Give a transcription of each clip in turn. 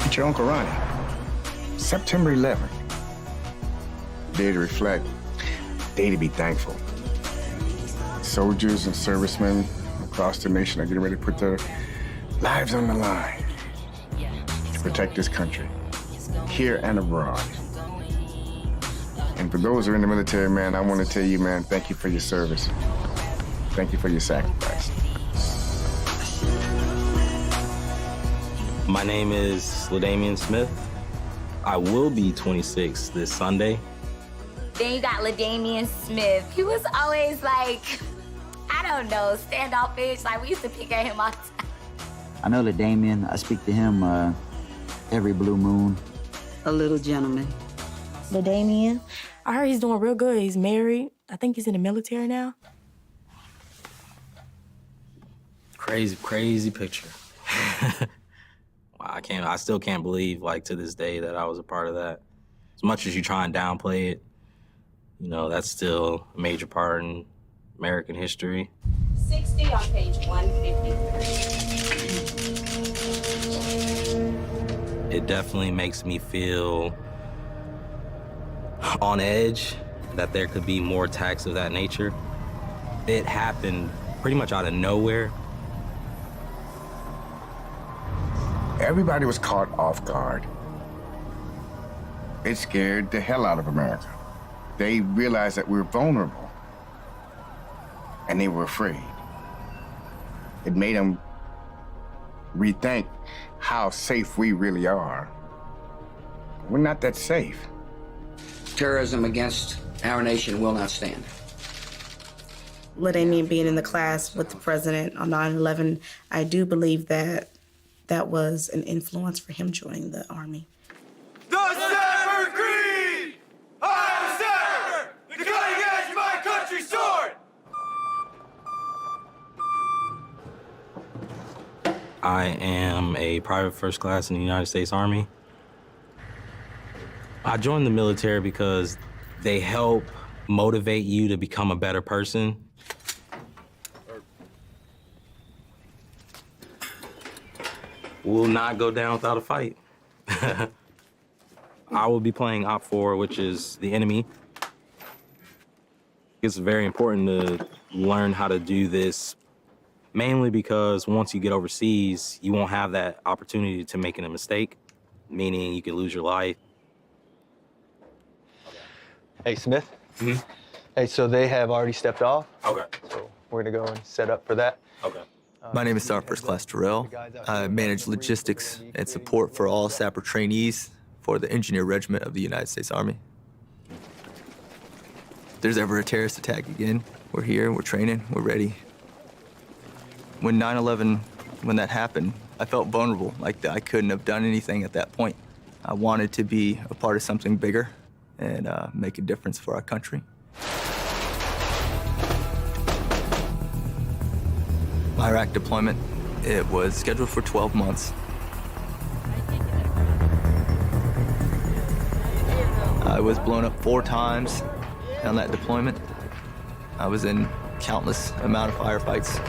Meet your Uncle Ronnie. September 11th. Day to reflect, day to be thankful. Soldiers and servicemen across the nation are getting ready to put their lives on the line to protect this country, here and abroad. And for those who are in the military, man, I want to tell you, man, thank you for your service. Thank you for your sacrifice. My name is LaDamian Smith. I will be 26 this Sunday. Then you got LaDamian Smith. He was always like, I don't know, standoffish. Like, we used to pick at him all the time. I know LaDamian. I speak to him every blue moon. A little gentleman. LaDamian, I heard he's doing real good. He's married. I think he's in the military now. Crazy picture. Wow, I still can't believe, like, to this day that I was a part of that. As much as you try and downplay it, you know, that's still a major part in American history. 60 on page 153. It definitely makes me feel on edge that there could be more attacks of that nature. It happened pretty much out of nowhere. Everybody was caught off guard. It scared the hell out of America. They realized that we were vulnerable, and they were afraid. It made them rethink how safe we really are. We're not that safe. Terrorism against our nation will not stand. LaDamian being in the class with the president on 9/11, I do believe that that was an influence for him joining the Army. The Severed Creed! I am severed! The cutting edge of my country's sword! I am a private first class in the United States Army. I joined the military because they help motivate you to become a better person. Will not go down without a fight. I will be playing Op 4, which is the enemy. It's very important to learn how to do this, mainly because once you get overseas, you won't have that opportunity to making a mistake, meaning you could lose your life. Hey, Smith. Hey, so they have already stepped off. Okay. So we're gonna go and set up for that. Okay. My name is Sergeant First Class Terrell. I manage logistics and support for all sapper trainees for the Engineer Regiment of the United States Army. If there's ever a terrorist attack again, we're here, we're training, we're ready. When 9/11, when that happened, I felt vulnerable, like I couldn't have done anything at that point. I wanted to be a part of something bigger and make a difference for our country. My Iraq deployment, it was scheduled for 12 months. I was blown up 4 times on that deployment. I was in countless amount of firefights.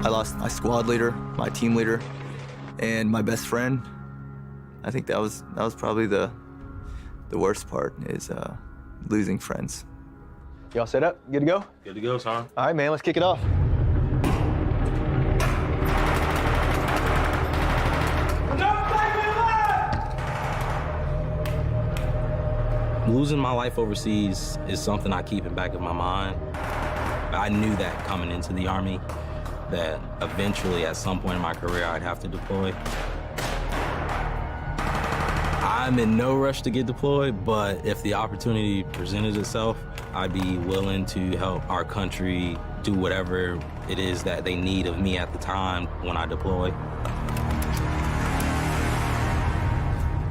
I lost my squad leader, my team leader, and my best friend. I think that was probably the worst part, is losing friends. Y'all set up? Good to go? Good to go, son. All right, man, let's kick it off. Losing my life overseas is something I keep in back of my mind. I knew that coming into the Army, that eventually at some point in my career I'd have to deploy. I'm in no rush to get deployed, but if the opportunity presented itself, I'd be willing to help our country do whatever it is that they need of me at the time when I deploy.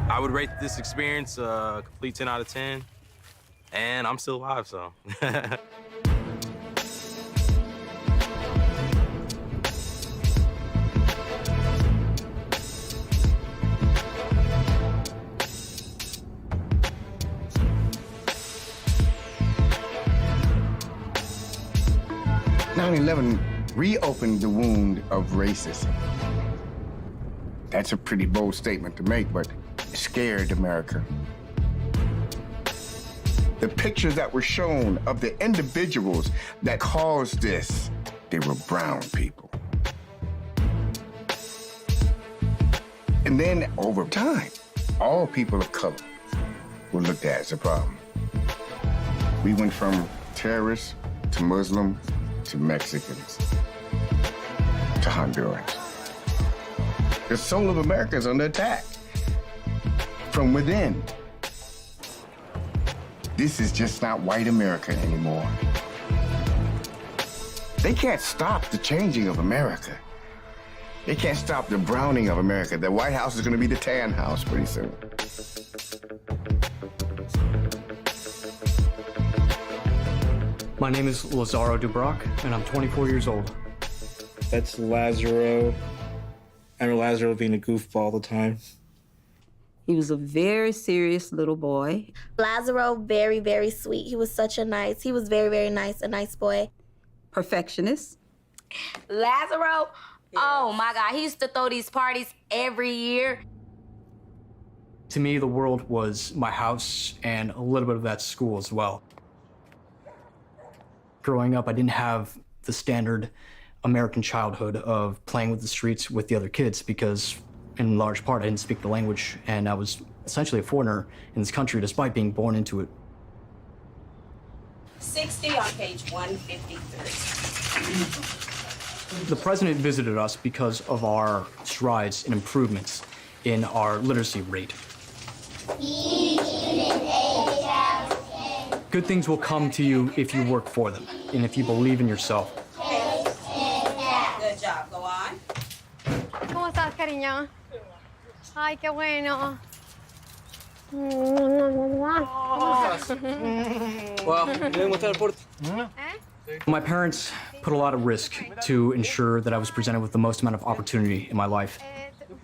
I would rate this experience a complete 10 out of 10, and I'm still alive, so. "9/11 reopened the wound of racism. That's a pretty bold statement to make, but it scared America. The pictures that were shown of the individuals that caused this, they were brown people. And then over time, all people of color were looked at as a problem. We went from terrorists to Muslims to Mexicans to Hondurans. The soul of America is under attack from within. This is just not white America anymore. They can't stop the changing of America. They can't stop the browning of America. The White House is going to be the tan house pretty soon. My name is Lazaro Dubrock, and I'm 24 years old. That's Lazaro. I remember Lazaro being a goofball all the time. He was a very serious little boy. Lazaro, very, very sweet. He was he was very, very nice, a nice boy. Perfectionist. Lazaro, oh my God, he used to throw these parties every year. To me, the world was my house and a little bit of that school as well. Growing up, I didn't have the standard American childhood of playing with the streets with the other kids because, in large part, I didn't speak the language and I was essentially a foreigner in this country despite being born into it. 60 on page 153. The president visited us because of our strides and improvements in our literacy rate. Good things will come to you if you work for them and if you believe in yourself. Good job. Go on. ¿Cómo estás, cariño? Ay, qué bueno. My parents put a lot of risk to ensure that I was presented with the most amount of opportunity in my life.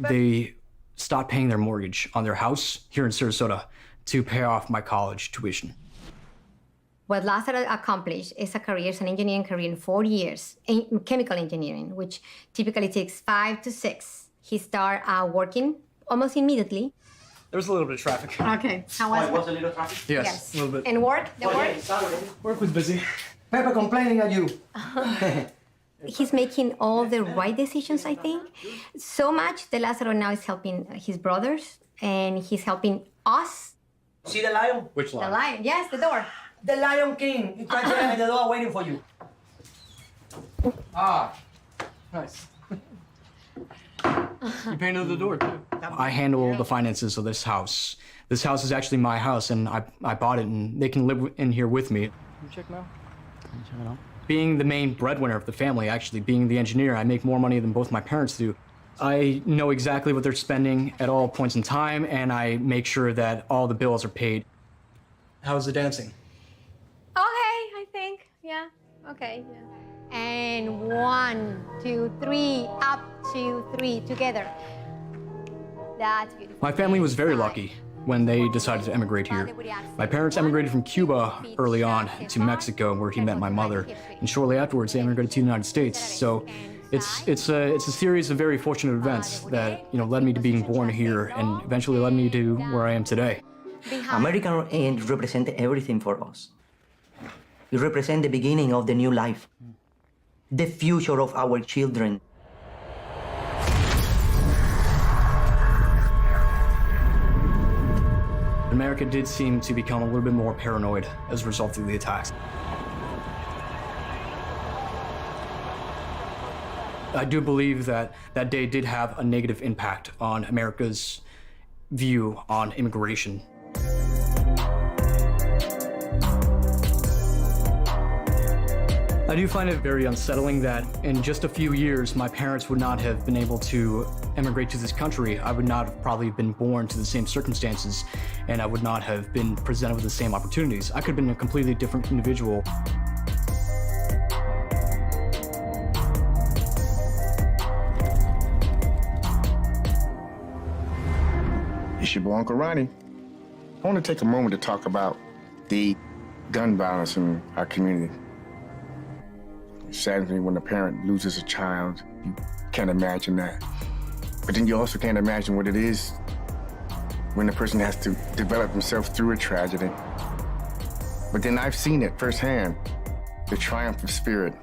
They stopped paying their mortgage on their house here in Sarasota to pay off my college tuition. What Lazaro accomplished is a career, it's an engineering career in 4 years in chemical engineering, which typically takes 5 to 6. He started working almost immediately. There was a little bit of traffic. Okay, how was it? Was a little traffic? Yes, a little bit. And work? The work? Work was busy. Pepe complaining at you. He's making all the right decisions, I think. So much that Lazaro now is helping his brothers and he's helping us. See the lion? Which The line? lion, yes, the door. The Lion King. It's right there at the door waiting for you. Ah, nice. You painted the door, too. I handle the finances of this house. This house is actually my house, and I bought it, and they can live in here with me. Can you check now? Check it out. Being the main breadwinner of the family, actually, being the engineer, I make more money than both my parents do. I know exactly what they're spending at all points in time, and I make sure that all the bills are paid. How's the dancing? Okay, I think, yeah, okay, yeah. And 1, 2, 3, up, 2, 3, together. That's beautiful. My family was very lucky when they decided to emigrate here. My parents emigrated from Cuba early on to Mexico, where he met my mother, and shortly afterwards they emigrated to the United States. So it's a series of very fortunate events that led me to being born here and eventually led me to where I am today. American represent everything for us. It represents the beginning of the new life, the future of our children. America did seem to become a little bit more paranoid as a result of the attacks. I do believe that that day did have a negative impact on America's view on immigration. I do find it very unsettling that in just a few years, my parents would not have been able to emigrate to this country. I would not have probably been born to the same circumstances, and I would not have been presented with the same opportunities. I could have been a completely different individual. It's your boy, Uncle Ronnie. I want to take a moment to talk about the gun violence in our community. It saddens me when a parent loses a child. You can't imagine that. But then you also can't imagine what it is when a person has to develop themselves through a tragedy. But then I've seen it firsthand, the triumph of spirit,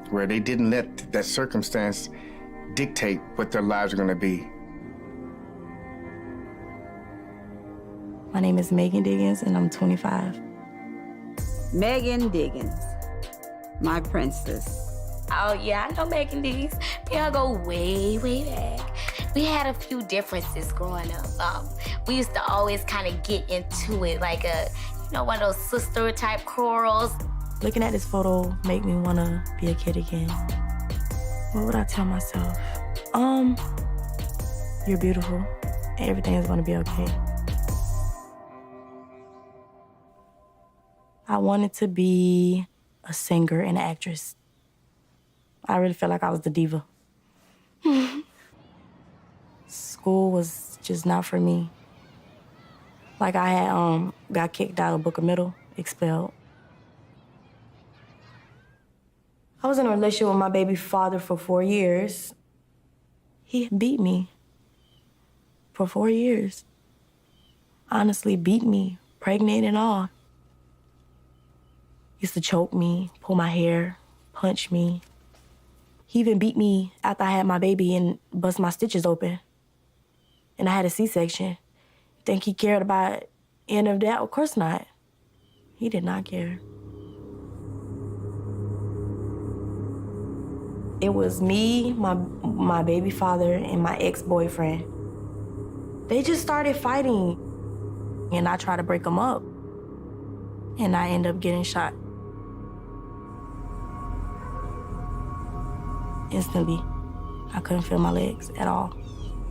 where they didn't let that circumstance dictate what their lives are gonna be. My name is Megan Diggins, and I'm 25. Megan Diggins, my princess. Oh, yeah, I know Megan Diggins. Me and her go way, way back. We had a few differences growing up. We used to always kind of get into it, like one of those sister-type quarrels. Looking at this photo make me want to be a kid again. What would I tell myself? You're beautiful, and everything is going to be okay. I wanted to be a singer and an actress. I really felt like I was the diva. School was just not for me. Like I had got kicked out of Booker Middle, expelled. I was in a relationship with my baby father for 4 years. He beat me for 4 years. Honestly, beat me, pregnant and all. Used to choke me, pull my hair, punch me. He even beat me after I had my baby and bust my stitches open. And I had a C-section. Think he cared about any of that? Of course not. He did not care. It was me, my baby father, and my ex-boyfriend. They just started fighting, and I tried to break them up, and I ended up getting shot. Instantly, I couldn't feel my legs at all.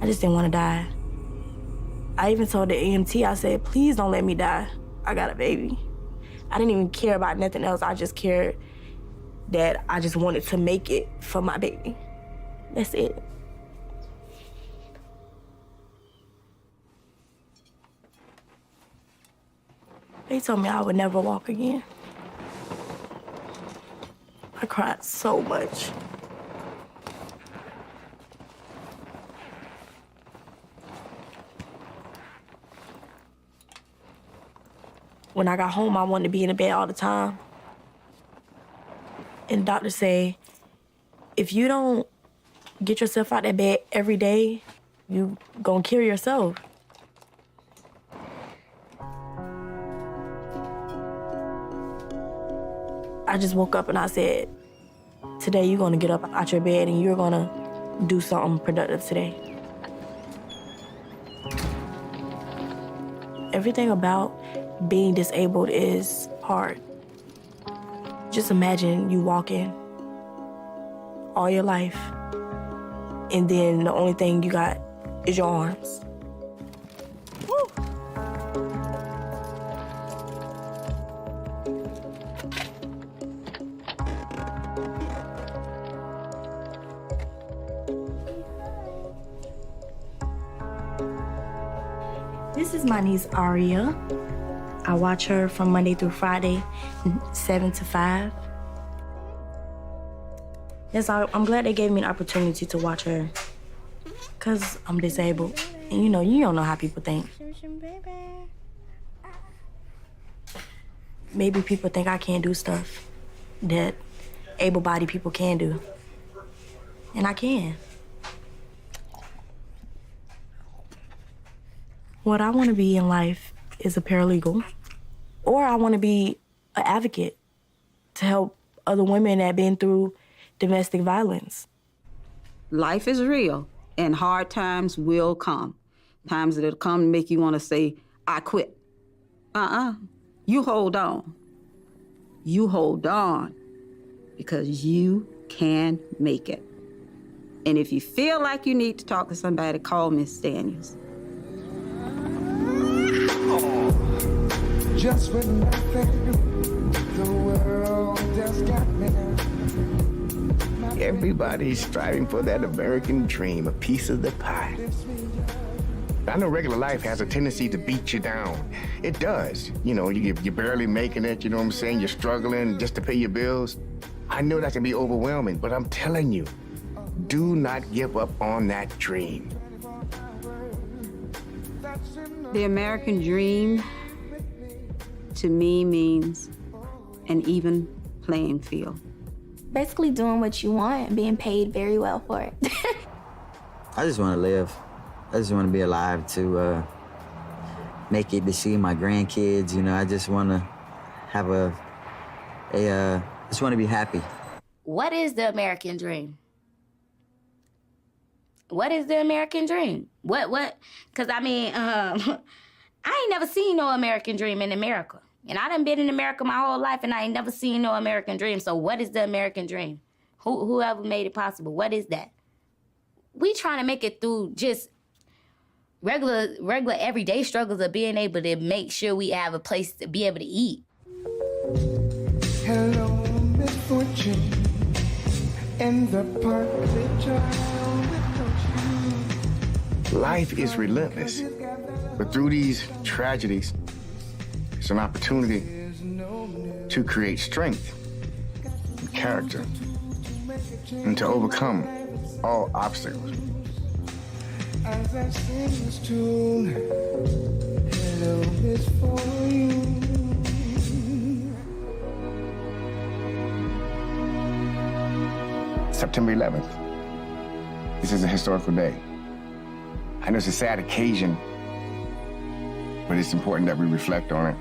I just didn't want to die. I even told the EMT, I said, please don't let me die. I got a baby. I didn't even care about nothing else. I just cared that I just wanted to make it for my baby. That's it. They told me I would never walk again. I cried so much. When I got home, I wanted to be in the bed all the time. And the doctor say, if you don't get yourself out that bed every day, you gonna kill yourself. I just woke up and I said, today you're gonna get up out your bed and you're gonna do something productive today. Everything about being disabled is hard. Just imagine you walking all your life, and then the only thing you got is your arms. Woo. This is my niece, Aria. I watch her from Monday through Friday, 7 to 5. Yes, I'm glad they gave me an opportunity to watch her, because I'm disabled. And you don't know how people think. Maybe people think I can't do stuff that able-bodied people can do. And I can. What I want to be in life is a paralegal, or I want to be an advocate to help other women that have been through domestic violence. Life is real, and hard times will come. Times that'll come to make you want to say, I quit. You hold on. You hold on, because you can make it. And if you feel like you need to talk to somebody, call Miss Daniels. Just when nothing, the world just got me down. Everybody's striving for that American dream, a piece of the pie. I know regular life has a tendency to beat you down. It does. You're barely making it, you know what I'm saying? You're struggling just to pay your bills. I know that can be overwhelming, but I'm telling you, do not give up on that dream. The American dream, to me, means an even playing field. Basically doing what you want and being paid very well for it. I just want to live. I just want to be alive to make it to see my grandkids. You know, I just want to have just want to be happy. What is the American dream? What is the American dream? What? Because, I mean, I ain't never seen no American dream in America. And I done been in America my whole life, and I ain't never seen no American dream. So what is the American dream? Whoever made it possible, what is that? We trying to make it through just regular everyday struggles of being able to make sure we have a place to be able to eat. Hello, misfortune. In the park, Life is relentless, but through these tragedies, it's an opportunity to create strength and character and to overcome all obstacles. as I sing this tune, hello, it's for you. September 11th. This is a historical day. I know it's a sad occasion, but it's important that we reflect on it.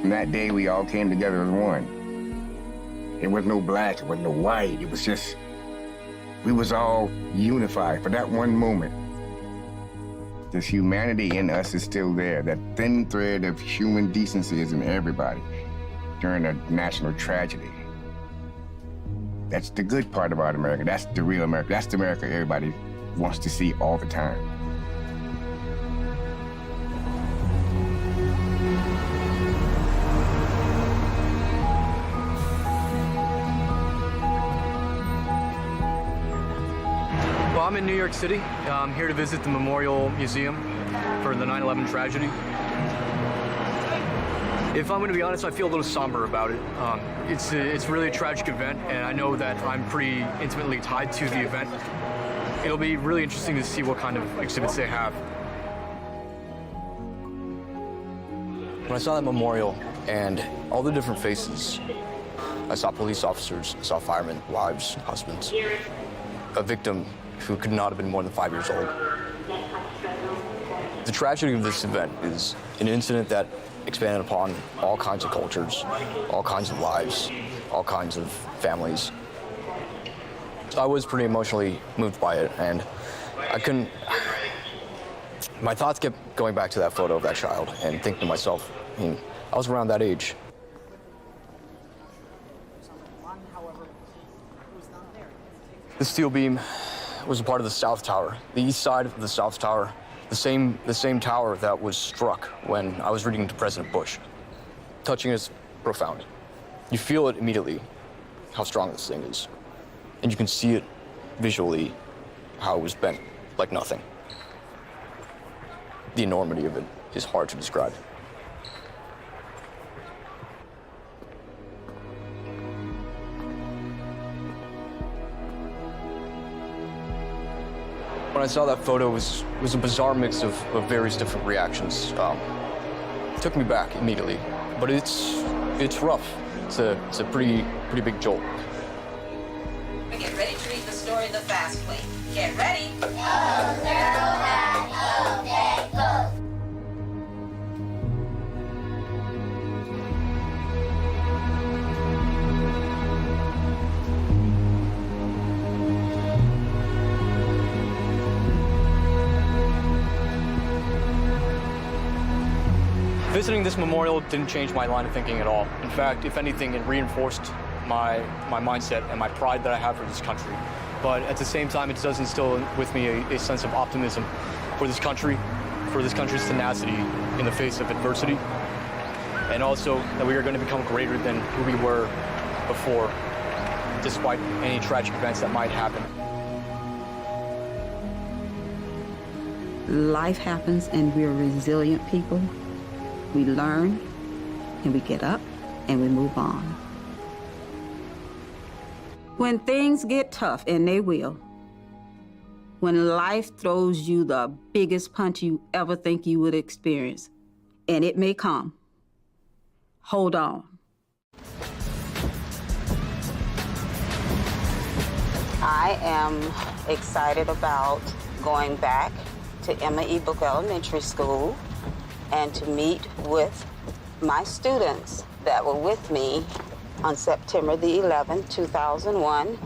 And that day, we all came together as one. It was no black, it was no white. It was just, we was all unified for that one moment. This humanity in us is still there. That thin thread of human decency is in everybody during a national tragedy. That's the good part about America. That's the real America. That's the America everybody wants to see all the time. Well, I'm in New York City. I'm here to visit the Memorial Museum for the 9/11 tragedy. If I'm going to be honest, I feel a little somber about it. It's really a tragic event, and I know that I'm pretty intimately tied to the event. It'll be really interesting to see what kind of exhibits they have. When I saw that memorial and all the different faces, I saw police officers, I saw firemen, wives, husbands, a victim who could not have been more than 5 years old. The tragedy of this event is an incident that expanded upon all kinds of cultures, all kinds of lives, all kinds of families. I was pretty emotionally moved by it, and my thoughts kept going back to that photo of that child and thinking to myself, I was around that age. The steel beam was a part of the South Tower, the east side of the South Tower, the same tower that was struck when I was reading to President Bush. Touching is profound. You feel it immediately, how strong this thing is. And you can see it visually, how it was bent like nothing. The enormity of it is hard to describe. When I saw that photo, it was a bizarre mix of various different reactions. It took me back immediately, but it's rough. It's a pretty big jolt. Get ready to read the story the fast way. Get ready. Visiting this memorial didn't change my line of thinking at all. In fact, if anything, it reinforced my mindset and my pride that I have for this country. But at the same time, it does instill with me a sense of optimism for this country's tenacity in the face of adversity, and also that we are going to become greater than who we were before, despite any tragic events that might happen. Life happens and we're resilient people. We learn and we get up and we move on. When things get tough, and they will, when life throws you the biggest punch you ever think you would experience, and it may come, hold on. I am excited about going back to Emma E. Book Elementary School and to meet with my students that were with me on September the 11th, 2001.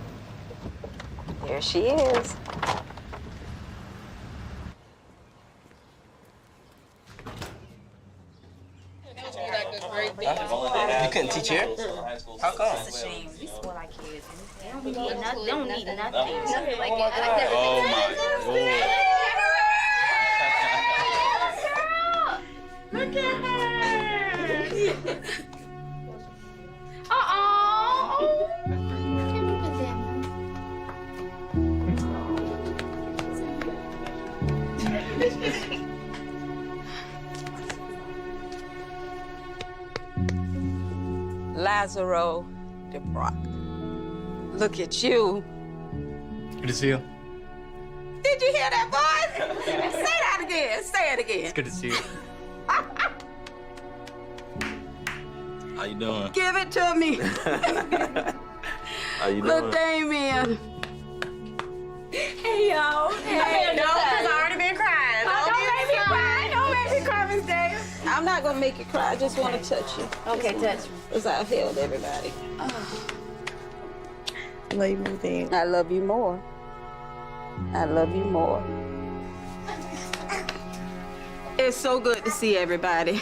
Here she is. You couldn't teach here? How come? It's a shame. We spoil our kids. They don't need nothing. They don't need nothing. Oh my Lord. Look at her. Lazaro DeBrock. Look at you. Good to see you. Did you hear that, boys? Say that again. Say it again. It's good to see you. How you doing? Give it to me. How you doing? Look, Damien. Hey, y'all. Hey, no, because I already been crying. Don't make me cry. Don't make me cry, Miss Dale. I'm not gonna make you cry. I just want to touch you. Okay, touch me. Because I've held everybody. I love you, Miss Dale. I love you more. I love you more. It's so good to see everybody.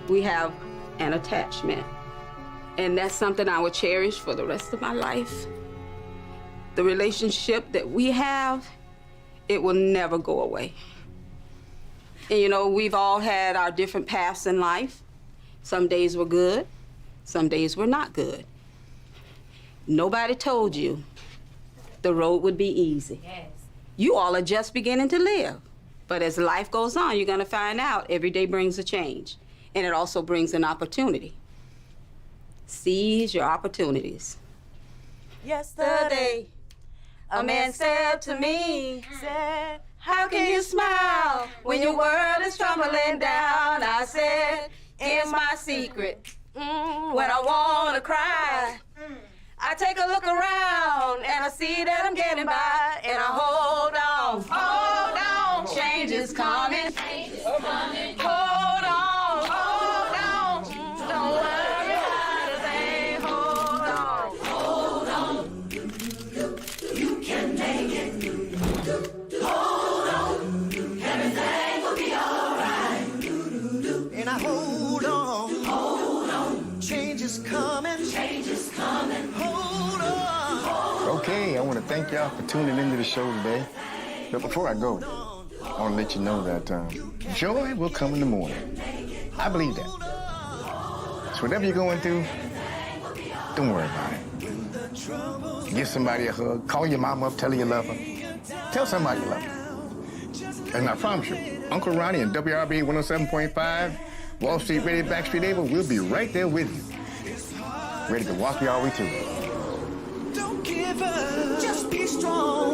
We have an attachment. And that's something I will cherish for the rest of my life. The relationship that we have, it will never go away. And you know, we've all had our different paths in life. Some days were good, some days were not good. Nobody told you the road would be easy. Yes. You all are just beginning to live. But as life goes on, you're gonna find out every day brings a change. And it also brings an opportunity. Seize your opportunities. Yesterday, a man said to me, said, how can you smile when your world is crumbling down? I said, it's my secret. When I wanna cry, I take a look around and I see that I'm getting by and I hold on. Hold on. Change is coming. Change is coming. Hold on. Hold on. Don't worry about a thing. Hold on. Hold on. You can make it. Hold on. Everything will be alright. And I hold on. Hold on. Change is coming. Change is coming. Hold on. Okay, I want to thank y'all for tuning into the show today. But before I go, I want to let you know that joy will come in the morning. I believe that. So whatever you're going through, don't worry about it. Give somebody a hug. Call your mama up, tell her you love her. Tell somebody you love her. And I promise you, Uncle Ronnie and WRB 107.5, Wall Street Radio, Backstreet Able, we'll be right there with you. Ready to walk you all the way through. Don't give up. Just be strong.